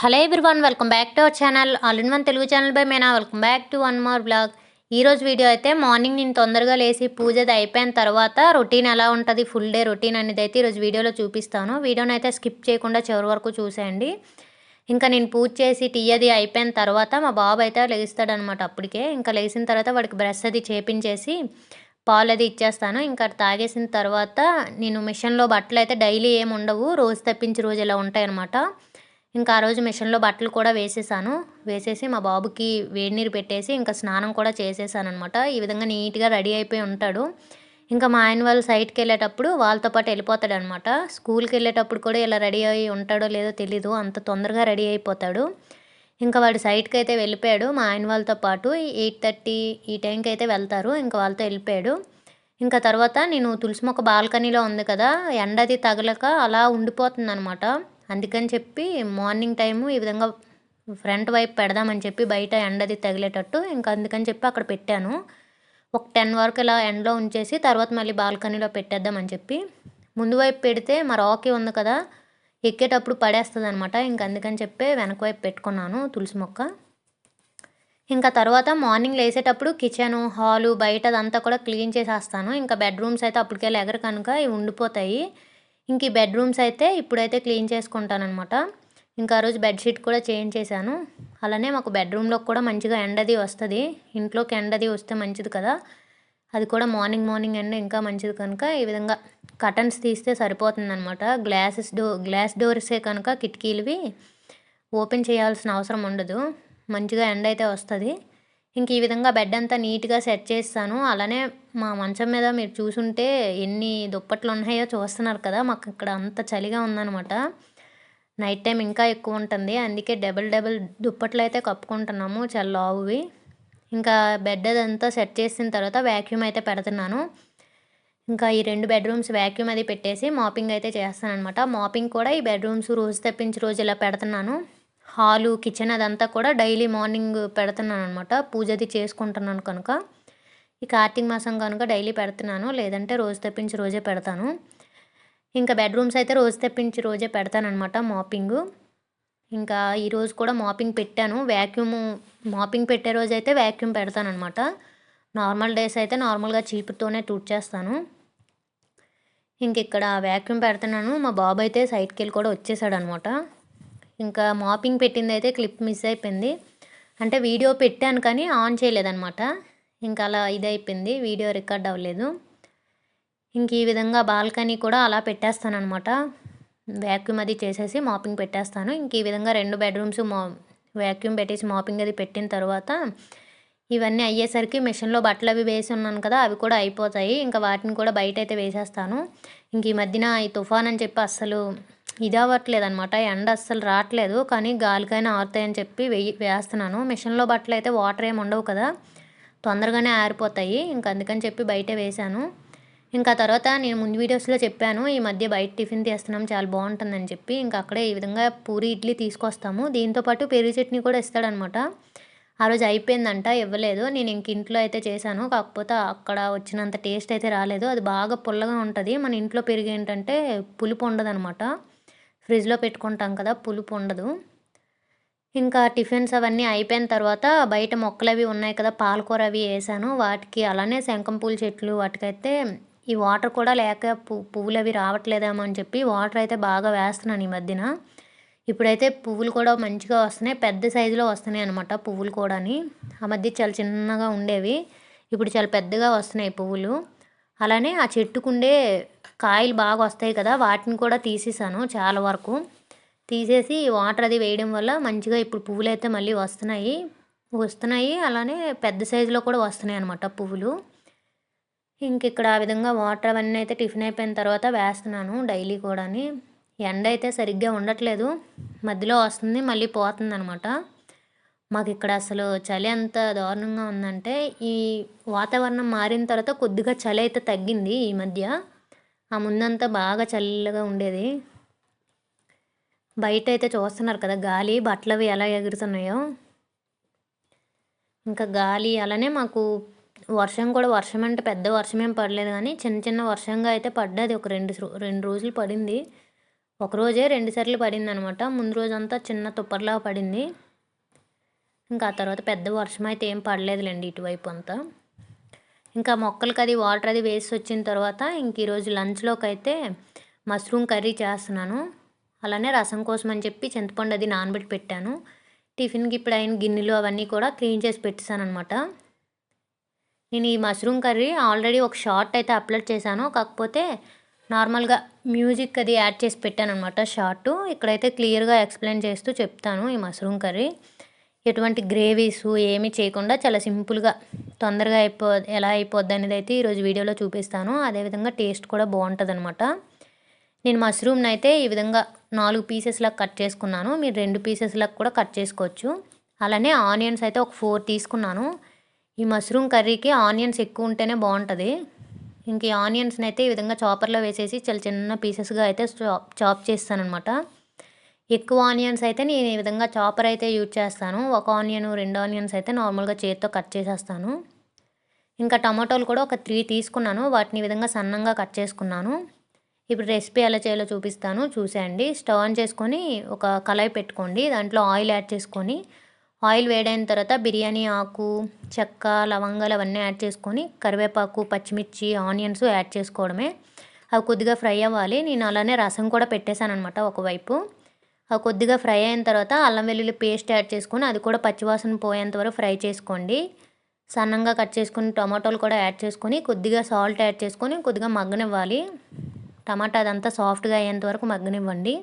Hello everyone, welcome back to our channel all in one Telugu channel by Mena. Welcome back to one more blog. ఈరోజు video అయితే morning నేను తొందరగా లేచి పూజది అయిపోయిన తర్వాత రొటీన్ ఎలా ఉంటుంది, ఫుల్ డే రొటీన్ అనేది అయితే ఈరోజు వీడియోలో చూపిస్తాను. వీడియోని అయితే స్కిప్ చేయకుండా చివరి వరకు చూసేయండి. ఇంకా నేను పూజ చేసి టీ అది అయిపోయిన తర్వాత మా బాబు అయితే లెగిస్తాడనమాట. అప్పటికే ఇంకా లేచిన తర్వాత వాడికి బ్రష్ అది చేపించేసి పాలు అది ఇచ్చేస్తాను. ఇంకా తాగేసిన తర్వాత నేను మిషన్లో బట్టలు అయితే డైలీ ఏమి ఉండవు, రోజు తప్పించి రోజు ఇలా ఉంటాయన్నమాట. ఇంకా ఆ రోజు మిషన్లో బట్టలు కూడా వేసేసి మా బాబుకి వేడి నీరు పెట్టేసి ఇంకా స్నానం కూడా చేసేసానమాట. ఈ విధంగా నీట్గా రెడీ అయిపోయి ఉంటాడు. ఇంకా మా ఆయన వాళ్ళు సైట్కి వెళ్ళేటప్పుడు వాళ్ళతో పాటు వెళ్ళిపోతాడు అనమాట. స్కూల్కి వెళ్ళేటప్పుడు కూడా ఇలా రెడీ అయ్యి ఉంటాడో లేదో తెలీదు, అంత తొందరగా రెడీ అయిపోతాడు. ఇంకా వాడు సైట్కి అయితే వెళ్ళిపోయాడు మా ఆయన వాళ్ళతో పాటు. 8:30 ఈ టైంకి అయితే వెళ్తారు. ఇంకా వాళ్ళతో వెళ్ళిపోయాడు. ఇంకా తర్వాత నేను తులసి మొక్క బాల్కనీలో ఉంది కదా, ఎండది తగలక అలా ఉండిపోతుంది అనమాట. అందుకని చెప్పి మార్నింగ్ టైము ఈ విధంగా ఫ్రంట్ వైపు పెడదామని చెప్పి బయట ఎండది తగిలేటట్టు ఇంకా అందుకని చెప్పి అక్కడ పెట్టాను. ఒక 10 వరకు ఇలా ఎండలో ఉంచేసి తర్వాత మళ్ళీ బాల్కనీలో పెట్టేద్దామని చెప్పి. ముందు వైపు పెడితే మా రాకీ ఉంది కదా, ఎక్కేటప్పుడు పడేస్తుంది అనమాట. ఇంకా అందుకని చెప్పి వెనక వైపు పెట్టుకున్నాను తులసి మొక్క. ఇంకా తర్వాత మార్నింగ్ లేసేటప్పుడు కిచెను, హాలు, బయట అదంతా కూడా క్లీన్ చేసేస్తాను. ఇంకా బెడ్రూమ్స్ అయితే అప్పటికెళ్ళి ఎగరు కనుక ఇవి ఉండిపోతాయి. ఇంక ఈ బెడ్రూమ్స్ అయితే ఇప్పుడైతే క్లీన్ చేసుకుంటానమాట. ఇంకా ఆ రోజు బెడ్షీట్ కూడా చేంజ్ చేశాను. అలానే మాకు బెడ్రూమ్లోకి కూడా మంచిగా ఎండది వస్తుంది. ఇంట్లోకి ఎండది వస్తే మంచిది కదా, అది కూడా మార్నింగ్ ఎండ ఇంకా మంచిది కనుక ఈ విధంగా కర్టన్స్ తీస్తే సరిపోతుందనమాట. గ్లాస్ డోర్సే కనుక కిటికీలువి ఓపెన్ చేయాల్సిన అవసరం ఉండదు, మంచిగా ఎండ అయితే వస్తుంది. ఇంక ఈ విధంగా బెడ్ అంతా నీట్గా సెట్ చేస్తాను. అలానే మా మంచం మీద మీరు చూసుంటే ఎన్ని దుప్పట్లు ఉన్నాయో చూస్తున్నారు కదా, మాకు ఇక్కడ అంత చలిగా ఉందనమాట. నైట్ టైం ఇంకా ఎక్కువ ఉంటుంది, అందుకే డబుల్ దుప్పట్లు అయితే కప్పుకుంటున్నాము, చాలా లావువి. ఇంకా బెడ్ అదంతా సెట్ చేసిన తర్వాత వ్యాక్యూమ్ అయితే పెడుతున్నాను. ఇంకా ఈ 2 బెడ్రూమ్స్ వ్యాక్యూమ్ అది పెట్టేసి మాపింగ్ అయితే చేస్తానమాట. మాపింగ్ కూడా ఈ బెడ్రూమ్స్ రోజు తప్పించి రోజు ఇలా పెడుతున్నాను. హాలు, కిచెన్ అదంతా కూడా డైలీ మార్నింగ్ పెడుతున్నాను అనమాట. పూజది చేసుకుంటున్నాను కనుక. ఈ కార్తీక మాసం కనుక డైలీ పెడుతున్నాను, లేదంటే రోజు తప్పించి రోజే పెడతాను. ఇంకా బెడ్రూమ్స్ అయితే రోజు తప్పించి రోజే పెడతానమాట మాపింగు. ఇంకా ఈరోజు కూడా మాపింగ్ పెట్టాను. మాపింగ్ పెట్టే రోజు అయితే వ్యాక్యూమ్ పెడతానమాట. నార్మల్ డేస్ అయితే నార్మల్గా చీపుతోనే తుడిచేస్తాను. ఇంక ఇక్కడ వ్యాక్యూమ్ పెడుతున్నాను. మా బాబు అయితే సైడ్కి వెళ్ళి కూడా వచ్చేసాడు అనమాట. ఇంకా మాపింగ్ పెట్టింది అయితే క్లిప్ మిస్ అయిపోయింది, అంటే వీడియో పెట్టాను కానీ ఆన్ చేయలేదన్నమాట. ఇంకా అలా ఇదైపోయింది, వీడియో రికార్డ్ అవ్వలేదు. ఇంక ఈ విధంగా బాల్కనీ కూడా అలా పెట్టేస్తానమాట. వ్యాక్యూమ్ అది చేసేసి మాపింగ్ పెట్టేస్తాను. ఇంక ఈ విధంగా 2 బెడ్రూమ్స్ వ్యాక్యూమ్ పెట్టేసి మాపింగ్ అది పెట్టిన తర్వాత ఇవన్నీ అయ్యేసరికి మిషన్లో బట్టలు అవి వేసి ఉన్నాను కదా, అవి కూడా అయిపోతాయి. ఇంకా వాటిని కూడా బయట అయితే వేసేస్తాను. ఇంక ఈ మధ్యన ఈ తుఫాన్ అని చెప్పి అస్సలు ఇది అవ్వట్లేదు అనమాట, ఎండ అస్సలు రావట్లేదు. కానీ గాలికైనా ఆరుతాయని చెప్పి వేస్తున్నాను. మిషన్లో బట్టలు అయితే వాటర్ ఏమి ఉండవు కదా, తొందరగానే ఆరిపోతాయి. ఇంకా అందుకని చెప్పి బయటే వేశాను. ఇంకా తర్వాత నేను ముందు వీడియోస్లో చెప్పాను, ఈ మధ్య బయట టిఫిన్ తీస్తున్నాం చాలా బాగుంటుందని చెప్పి. ఇంకా అక్కడే ఈ విధంగా పూరి ఇడ్లీ తీసుకొస్తాము, దీంతోపాటు పెరుగు చట్నీ కూడా ఇస్తాడనమాట. ఆ రోజు అయిపోయిందంట, ఇవ్వలేదు. నేను ఇంక ఇంట్లో అయితే చేశాను, కాకపోతే అక్కడ వచ్చినంత టేస్ట్ అయితే రాలేదు. అది బాగా పుల్లగా ఉంటుంది. మన ఇంట్లో పెరుగు ఏంటంటే పులుపు ఉండదనమాట, ఫ్రిడ్జ్లో పెట్టుకుంటాం కదా, పులుపు ఉండదు. ఇంకా టిఫిన్స్ అవన్నీ అయిపోయిన తర్వాత బయట మొక్కలు అవి ఉన్నాయి కదా, పాలకూర అవి వేసాను వాటికి. అలానే శంఖం పూల చెట్లు వాటికైతే ఈ వాటర్ కూడా లేక పువ్వులు అవి రావట్లేదేమో అని చెప్పి వాటర్ అయితే బాగా వేస్తున్నాను ఈ మధ్యన. ఇప్పుడైతే పువ్వులు కూడా మంచిగా వస్తున్నాయి, పెద్ద సైజులో వస్తున్నాయి అనమాట పువ్వులు కూడాని. ఆ మధ్య చాలా చిన్నగా ఉండేవి, ఇప్పుడు చాలా పెద్దగా వస్తున్నాయి పువ్వులు. అలానే ఆ చెట్టుకుండే కాయలు బాగా వస్తాయి కదా, వాటిని కూడా తీసేసాను చాలా వరకు. తీసేసి వాటర్ అది వేయడం వల్ల మంచిగా ఇప్పుడు పువ్వులు అయితే మళ్ళీ వస్తున్నాయి. అలానే పెద్ద సైజులో కూడా వస్తున్నాయి అనమాట పువ్వులు. ఇంక ఇక్కడ ఆ విధంగా వాటర్ అవన్నీ అయితే టిఫిన్ అయిపోయిన తర్వాత వేస్తున్నాను డైలీ కూడాని. ఎండ అయితే సరిగ్గా ఉండట్లేదు, మధ్యలో వస్తుంది మళ్ళీ పోతుంది అనమాట. మాకు ఇక్కడ అసలు చలి ఎంత దారుణంగా ఉందంటే, ఈ వాతావరణం మారిన తర్వాత కొద్దిగా చలి అయితే తగ్గింది ఈ మధ్య. ఆ ముందంతా బాగా చల్లగా ఉండేది. బయట అయితే చూస్తున్నారు కదా గాలి, బట్టలు అవి ఎలా ఎగురుతున్నాయో. ఇంకా గాలి అలానే మాకు వర్షం అంటే పెద్ద వర్షం ఏం పడలేదు, కానీ చిన్న వర్షంగా అయితే పడ్డది. ఒక 2 రోజులు పడింది. ఒకరోజే 2 సార్లు పడిందనమాట. ముందు రోజంతా చిన్న తుప్పర్లా పడింది. ఇంకా ఆ తర్వాత పెద్ద వర్షం అయితే ఏం పడలేదులేండి ఇటువైపు అంతా. ఇంకా మొక్కలకి అది వాటర్ అది వేసి వచ్చిన తర్వాత ఇంక ఈరోజు లంచ్లోకి అయితే మష్రూమ్ కర్రీ చేస్తున్నాను. అలానే రసం కోసం అని చెప్పి చింతపండు అది నానబెట్టి పెట్టాను. టిఫిన్కి ఇప్పుడు అయిన గిన్నెలు అవన్నీ కూడా క్లీన్ చేసి పెట్టేశాను అనమాట. నేను ఈ మష్రూమ్ కర్రీ ఆల్రెడీ ఒక షార్ట్ అయితే అప్లోడ్ చేశాను. కాకపోతే నార్మల్గా మ్యూజిక్ అది యాడ్ చేసి పెట్టాను అనమాట షార్ట్. ఇక్కడైతే క్లియర్గా ఎక్స్ప్లెయిన్ చేస్తూ చెప్తాను ఈ మష్రూమ్ కర్రీ. ఎటువంటి గ్రేవీస్ ఏమీ చేయకుండా చాలా సింపుల్గా తొందరగా ఎలా అయిపోద్ది అనేది అయితే ఈరోజు వీడియోలో చూపిస్తాను. అదేవిధంగా టేస్ట్ కూడా బాగుంటుంది అనమాట. నేను మష్రూమ్ని అయితే ఈ విధంగా 4 పీసెస్లాగా కట్ చేసుకున్నాను. మీరు 2 పీసెస్లాగా కూడా కట్ చేసుకోవచ్చు. అలానే ఆనియన్స్ అయితే ఒక 4 తీసుకున్నాను. ఈ మష్రూమ్ కర్రీకి ఆనియన్స్ ఎక్కువ ఉంటేనే బాగుంటుంది. ఇంక ఈ ఆనియన్స్ని అయితే ఈ విధంగా చాపర్లో వేసేసి చాలా చిన్న పీసెస్గా అయితే చాప్ చేస్తానమాట. ఎక్కువ ఆనియన్స్ అయితే నేను ఈ విధంగా చాపర్ అయితే యూజ్ చేస్తాను. 1 ఆనియన్ 2 ఆనియన్స్ అయితే నార్మల్గా చేతితో కట్ చేసేస్తాను. ఇంకా టమాటోలు కూడా ఒక 3 తీసుకున్నాను. వాటిని ఈ విధంగా సన్నంగా కట్ చేసుకున్నాను. ఇప్పుడు రెసిపీ ఎలా చేయాలో చూపిస్తాను, చూసేయండి. స్టవ్ ఆన్ చేసుకొని ఒక కళాయి పెట్టుకోండి. దాంట్లో ఆయిల్ యాడ్ చేసుకొని ఆయిల్ వేడైన తర్వాత బిర్యానీ ఆకు, చెక్క, లవంగాలు అవన్నీ యాడ్ చేసుకొని కరివేపాకు, పచ్చిమిర్చి, ఆనియన్స్ యాడ్ చేసుకోవడమే. అవి కొద్దిగా ఫ్రై అవ్వాలి. నేను అలానే రసం కూడా పెట్టేశాను అనమాట ఒకవైపు. అవి కొద్దిగా ఫ్రై అయిన తర్వాత అల్లం వెల్లుల్లి పేస్ట్ యాడ్ చేసుకొని అది కూడా పచ్చివాసన పోయేంత వరకు ఫ్రై చేసుకోండి. సన్నంగా కట్ చేసుకుని టమాటోలు కూడా యాడ్ చేసుకొని కొద్దిగా సాల్ట్ యాడ్ చేసుకొని కొద్దిగా మగ్గనివ్వాలి. టమాటా అదంతా సాఫ్ట్గా అయ్యేంత వరకు మగ్గనివ్వండి.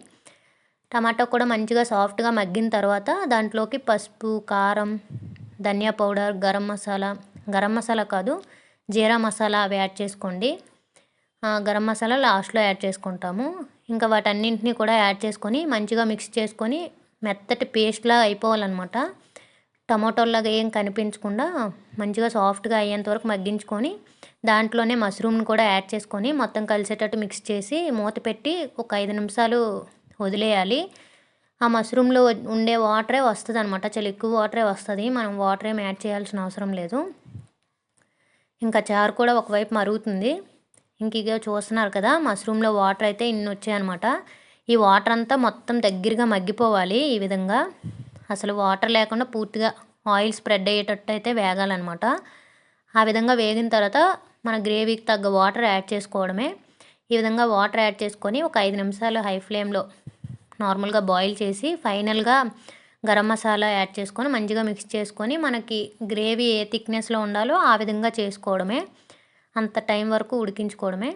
టమాటా కూడా మంచిగా సాఫ్ట్గా మగ్గిన తర్వాత దాంట్లోకి పసుపు, కారం, ధనియా పౌడర్, గరం మసాలా కాదు జీరా మసాలా అవి యాడ్ చేసుకోండి. గరం మసాలా లాస్ట్లో యాడ్ చేసుకుంటాము. ఇంకా వాటన్నింటినీ కూడా యాడ్ చేసుకొని మంచిగా మిక్స్ చేసుకొని మెత్తటి పేస్ట్లా అయిపోవాలన్నమాట. టమాటోలాగా ఏం కనిపించకుండా మంచిగా సాఫ్ట్గా అయ్యేంత వరకు మగ్గించుకొని దాంట్లోనే మష్రూమ్ని కూడా యాడ్ చేసుకొని మొత్తం కలిసేటట్టు మిక్స్ చేసి మూత పెట్టి ఒక 5 నిమిషాలు వదిలేయాలి. ఆ మష్రూమ్లో ఉండే వాటరే వస్తుంది అనమాట. చాలా ఎక్కువ వాటరే వస్తుంది. మనం వాటర్ ఏమి యాడ్ చేయాల్సిన అవసరం లేదు. ఇంకా చారు కూడా ఒకవైపు మరుగుతుంది. ఇంక ఇక చూస్తున్నారు కదా, మష్రూమ్లో వాటర్ అయితే ఇన్ని వచ్చాయన్నమాట. ఈ వాటర్ అంతా మొత్తం దగ్గరగా మగ్గిపోవాలి. ఈ విధంగా అసలు వాటర్ లేకుండా పూర్తిగా ఆయిల్ స్ప్రెడ్ అయ్యేటట్టు అయితే వేగాలన్నమాట. ఆ విధంగా వేగిన తర్వాత మన గ్రేవీకి తగ్గ వాటర్ యాడ్ చేసుకోవడమే. ఈ విధంగా వాటర్ యాడ్ చేసుకొని ఒక 5 నిమిషాలు హై ఫ్లేమ్లో నార్మల్గా బాయిల్ చేసి ఫైనల్గా గరం మసాలా యాడ్ చేసుకొని మంచిగా మిక్స్ చేసుకొని మనకి గ్రేవీ ఏ థిక్నెస్లో ఉండాలో ఆ విధంగా చేసుకోవడమే. అంత టైం వరకు ఉడికించుకోవడమే.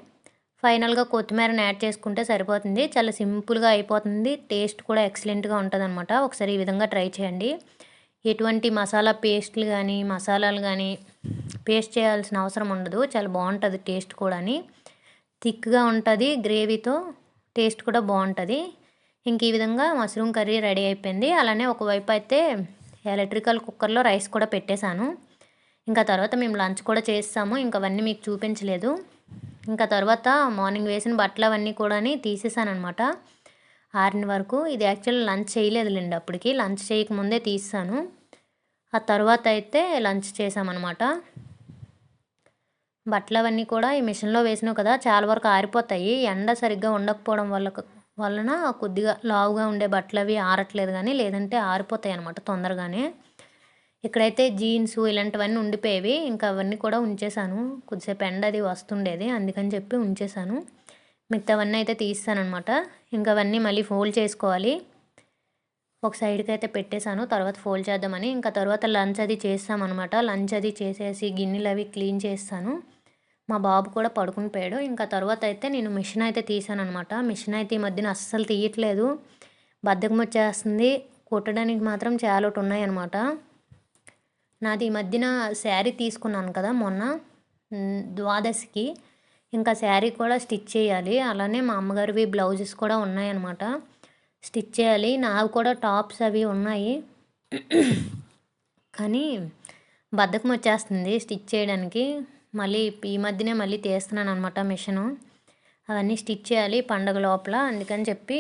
ఫైనల్గా కొత్తిమీరని యాడ్ చేసుకుంటే సరిపోతుంది. చాలా సింపుల్గా అయిపోతుంది. టేస్ట్ కూడా ఎక్సలెంట్గా ఉంటుంది అనమాట. ఒకసారి ఈ విధంగా ట్రై చేయండి. ఎటువంటి మసాలా పేస్ట్లు కానీ మసాలాలు కానీ పేస్ట్ చేయాల్సిన అవసరం ఉండదు. చాలా బాగుంటుంది టేస్ట్ కూడా. థిక్గా ఉంటుంది గ్రేవీతో, టేస్ట్ కూడా బాగుంటుంది. ఇంక ఈ విధంగా మష్రూమ్ కర్రీ రెడీ అయిపోయింది. అలానే ఒకవైపు అయితే ఎలక్ట్రికల్ కుక్కర్లో రైస్ కూడా పెట్టేశాను. ఇంకా తర్వాత మేము లంచ్ కూడా చేస్తాము. ఇంకా అవన్నీ మీకు చూపించలేదు. ఇంకా తర్వాత మార్నింగ్ వేసిన బట్టలు అవన్నీ కూడా తీసేసాను అనమాట ఆరిన వరకు. ఇది యాక్చువల్ లంచ్ చేయలేదులేండి, అప్పటికి లంచ్ చేయకముందే తీసాను. ఆ తర్వాత అయితే లంచ్ చేసామన్నమాట. బట్టలు అవన్నీ కూడా ఈ మిషన్లో వేసినావు కదా, చాలా వరకు ఆరిపోతాయి. ఎండ సరిగ్గా ఉండకపోవడం వలన కొద్దిగా లావుగా ఉండే బట్టలు అవి ఆరట్లేదు, కానీ లేదంటే ఆరిపోతాయి అనమాట తొందరగానే. ఇక్కడైతే జీన్స్ ఇలాంటివన్నీ ఉండిపోయేవి. ఇంకా అవన్నీ కూడా ఉంచేసాను. కొద్దిసేపు ఎండ అది వస్తుండేది, అందుకని చెప్పి ఉంచేసాను. మిగతావన్నీ అయితే తీస్తానమాట. ఇంకా అవన్నీ మళ్ళీ ఫోల్డ్ చేసుకోవాలి. ఒక సైడ్కి అయితే పెట్టేశాను, తర్వాత ఫోల్డ్ చేద్దామని. ఇంకా తర్వాత లంచ్ అది చేస్తామన్నమాట. లంచ్ అది చేసేసి గిన్నెలు అవి క్లీన్ చేస్తాను. మా బాబు కూడా పడుకుని పోయాడు. ఇంకా తర్వాత అయితే నేను మిషన్ అయితే తీసాను అనమాట. మిషన్ అయితే ఈ మధ్యన అస్సలు తీయట్లేదు, బద్ధకం వచ్చేస్తుంది. కుట్టడానికి మాత్రం చాలా ఉన్నాయన్నమాట. నాది ఈ మధ్యన శారీ తీసుకున్నాను కదా మొన్న ద్వాదశికి, ఇంకా శారీ కూడా స్టిచ్ చేయాలి. అలానే మా అమ్మగారివి బ్లౌజెస్ కూడా ఉన్నాయన్నమాట, స్టిచ్ చేయాలి. నావి కూడా టాప్స్ అవి ఉన్నాయి, కానీ బద్ధకం వచ్చేస్తుంది స్టిచ్ చేయడానికి. మళ్ళీ ఈ మధ్యనే మళ్ళీ తీస్తున్నాను అనమాట మిషను. అవన్నీ స్టిచ్ చేయాలి పండగ లోపల, అందుకని చెప్పి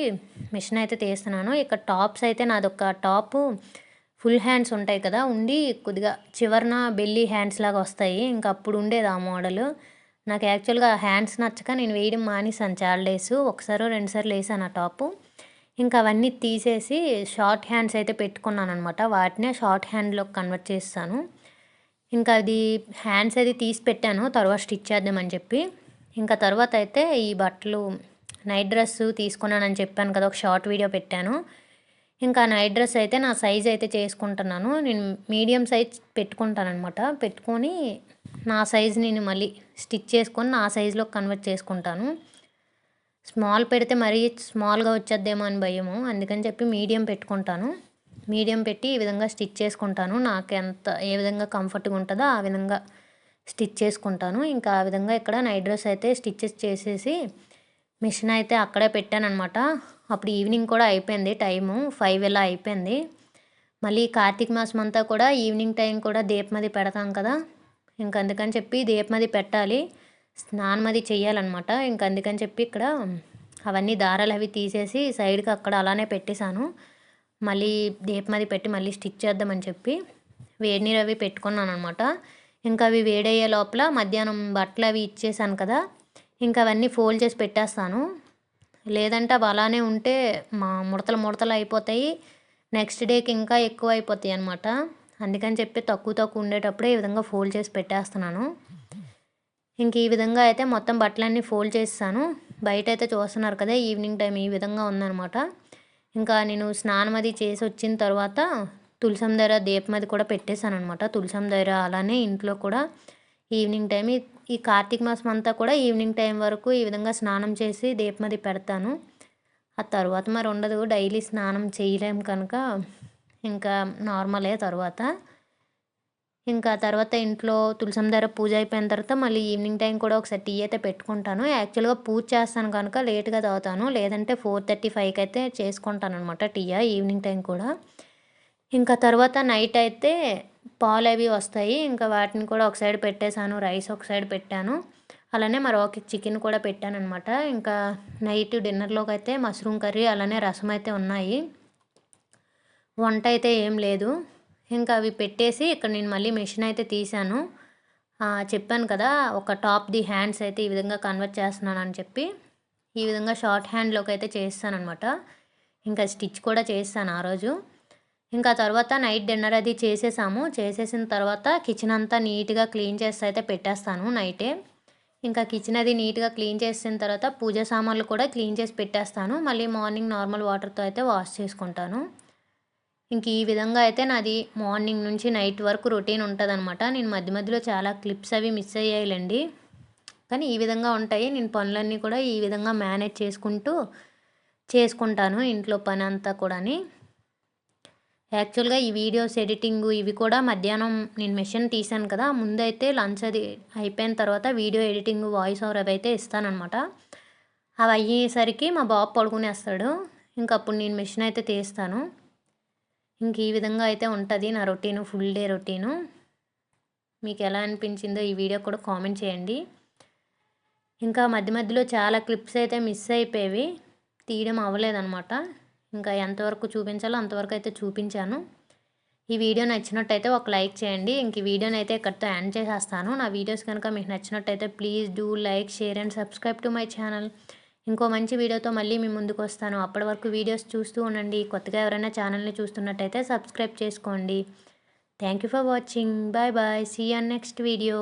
మిషన్ అయితే తీస్తున్నాను. ఇక్కడ టాప్స్ అయితే నాదొక టాపు ఫుల్ హ్యాండ్స్ ఉంటాయి కదా, ఉండి కొద్దిగా చివరన బెల్లీ హ్యాండ్స్ లాగా వస్తాయి. ఇంకా అప్పుడు ఉండేది ఆ మోడల్. నాకు యాక్చువల్గా హ్యాండ్స్ నచ్చక నేను వేయడం మానేసాను చాలా డేస్. ఒకసారో రెండుసార్లు వేసాను ఆ టాపు. ఇంకా అవన్నీ తీసేసి షార్ట్ హ్యాండ్స్ అయితే పెట్టుకున్నానమాట. వాటినే షార్ట్ హ్యాండ్లోకి కన్వర్ట్ చేస్తాను. ఇంకా అది హ్యాండ్స్ అది తీసి పెట్టాను తర్వాత స్టిచ్ చేద్దామని చెప్పి. ఇంకా తర్వాత అయితే ఈ బట్టలు నైట్ డ్రెస్ తీసుకున్నానని చెప్పాను కదా, ఒక షార్ట్ వీడియో పెట్టాను. ఇంకా నైట్ డ్రెస్ అయితే నా సైజ్ అయితే చేసుకుంటున్నాను. నేను మీడియం సైజ్ పెట్టుకుంటానమాట. పెట్టుకొని నా సైజ్ నేను మళ్ళీ స్టిచ్ చేసుకొని నా సైజులో కన్వర్ట్ చేసుకుంటాను. స్మాల్ పెడితే మరీ స్మాల్గా వచ్చేద్దేమో అని భయము, అందుకని చెప్పి మీడియం పెట్టుకుంటాను. మీడియం పెట్టి ఈ విధంగా స్టిచ్ చేసుకుంటాను. నాకు ఏ విధంగా కంఫర్ట్గా ఉంటుందో ఆ విధంగా స్టిచ్ చేసుకుంటాను. ఇంకా ఆ విధంగా ఇక్కడ నైట్ డ్రెస్ అయితే స్టిచ్చెస్ చేసేసి మిషన్ అయితే అక్కడే పెట్టానమాట. అప్పుడు ఈవినింగ్ కూడా అయిపోయింది, టైము 5 ఇలా అయిపోయింది. మళ్ళీ కార్తీక మాసం అంతా కూడా ఈవినింగ్ టైం కూడా దీపమది పెడతాం కదా, ఇంక అందుకని చెప్పి దీపమది పెట్టాలి, స్నానం అది చెయ్యాలన్నమాట. ఇంక అందుకని చెప్పి ఇక్కడ అవన్నీ దారాలు అవి తీసేసి సైడ్కి అక్కడ అలానే పెట్టేశాను. మళ్ళీ దీపమది పెట్టి మళ్ళీ స్టిచ్ చేద్దామని చెప్పి వేడి నీరు అవి పెట్టుకున్నాను అనమాట. ఇంకా అవి వేడయ్యే లోపల మధ్యాహ్నం బట్టలు అవి ఇచ్చేసాను కదా, ఇంకా అవన్నీ ఫోల్డ్ చేసి పెట్టేస్తాను. లేదంటే అవి అలానే ఉంటే ముడతలు అయిపోతాయి, నెక్స్ట్ డేకి ఇంకా ఎక్కువ అయిపోతాయి అనమాట. అందుకని చెప్పి తక్కువ ఉండేటప్పుడే ఈ విధంగా ఫోల్డ్ చేసి పెట్టేస్తున్నాను. ఇంక ఈ విధంగా అయితే మొత్తం బట్టలన్నీ ఫోల్డ్ చేస్తాను. బయట అయితే చూస్తున్నారు కదా ఈవినింగ్ టైం ఈ విధంగా ఉందన్నమాట. ఇంకా నేను స్నానం అది చేసి వచ్చిన తర్వాత తులసం దగ్గర దీపం అది కూడా పెట్టేశాను అనమాట. తులసం దగ్గర అలానే ఇంట్లో కూడా ఈవినింగ్ టైం ఈ కార్తీక మాసం అంతా కూడా ఈవినింగ్ టైం వరకు ఈ విధంగా స్నానం చేసి దీపం అది పెడతాను. ఆ తర్వాత మరి ఉండదు, డైలీ స్నానం చేయలేము కనుక ఇంకా నార్మలే. తర్వాత ఇంట్లో తులసం దగ్గర పూజ అయిపోయిన తర్వాత మళ్ళీ ఈవినింగ్ టైం కూడా ఒకసారి టీ అయితే పెట్టుకుంటాను. యాక్చువల్గా పూజ చేస్తాను కనుక లేట్గా తాగుతాను, లేదంటే 4:35కి అయితే చేసుకుంటాను అనమాట టీ ఈవినింగ్ టైం కూడా. ఇంకా తర్వాత నైట్ అయితే పాలు అవి వస్తాయి, ఇంకా వాటిని కూడా ఒక సైడ్ పెట్టేశాను, రైస్ ఒక సైడ్ పెట్టాను, అలానే మరొక చికెన్ కూడా పెట్టాను అనమాట. ఇంకా నైట్ డిన్నర్లోకి అయితే మష్రూమ్ కర్రీ అలానే రసం అయితే ఉన్నాయి, వంట అయితే ఏం లేదు. ఇంకా అవి పెట్టేసి ఇక్కడ నేను మళ్ళీ మెషిన్ అయితే తీసాను. చెప్పాను కదా ఒక టాప్ది హ్యాండ్స్ అయితే ఈ విధంగా కన్వర్ట్ చేస్తున్నాను అని చెప్పి, ఈ విధంగా షార్ట్ హ్యాండ్లోకి అయితే చేస్తానమాట. ఇంకా స్టిచ్ కూడా చేస్తాను ఆ రోజు. ఇంకా తర్వాత నైట్ డిన్నర్ అది చేసేసిన తర్వాత కిచెన్ అంతా నీట్గా క్లీన్ చేసి అయితే పెట్టేస్తాను నైటే. ఇంకా కిచెన్ అది నీట్గా క్లీన్ చేసిన తర్వాత పూజ సామాన్లు కూడా క్లీన్ చేసి పెట్టేస్తాను. మళ్ళీ మార్నింగ్ నార్మల్ వాటర్తో అయితే వాష్ చేసుకుంటాను. ఇంక ఈ విధంగా అయితే నాది మార్నింగ్ నుంచి నైట్ వరకు రొటీన్ ఉంటుందన్నమాట. నేను మధ్యలో చాలా క్లిప్స్ అవి మిస్ అయ్యాయిలేండి, కానీ ఈ విధంగా ఉంటాయి. నేను పనులన్నీ కూడా ఈ విధంగా మేనేజ్ చేసుకుంటాను ఇంట్లో పని అంతా కూడాని. యాక్చువల్గా ఈ వీడియోస్ ఎడిటింగ్ ఇవి కూడా మధ్యాహ్నం నేను మెషిన్ తీసాను కదా, ముందైతే లంచ్ అది అయిపోయిన తర్వాత వీడియో ఎడిటింగ్ వాయిస్ ఓవర్ అవి అయితే ఇస్తానమాట. అవి అయ్యేసరికి మా బాబు పడుకునేస్తాడు, ఇంకప్పుడు నేను మెషిన్ అయితే తీస్తాను. ఇంక ఈ విధంగా అయితే ఉంటుంది నా రొటీను, ఫుల్ డే రొటీను. మీకు ఎలా అనిపించిందో ఈ వీడియో కూడా కామెంట్ చేయండి. ఇంకా మధ్యలో చాలా క్లిప్స్ అయితే మిస్ అయిపోయేవి, తీయడం అవ్వలేదన్నమాట. ఇంకా ఎంతవరకు చూపించాలో అంతవరకు అయితే చూపించాను. ఈ వీడియో నచ్చినట్టయితే ఒక లైక్ చేయండి. ఇంక ఈ వీడియోని అయితే ఇక్కడితో ఎండ్ చేసేస్తాను. నా వీడియోస్ కనుక మీకు నచ్చినట్టయితే please do like, share and subscribe to my channel. ఇంకో మంచి వీడియోతో మళ్ళీ మీ ముందుకు వస్తాను. అప్పటి వరకు వీడియోస్ చూస్తూ ఉండండి. కొత్తగా ఎవరైనా ఛానల్ని చూస్తున్నట్టయితే సబ్స్క్రైబ్ చేసుకోండి. Thank you for watching. Bye bye. See you on next video.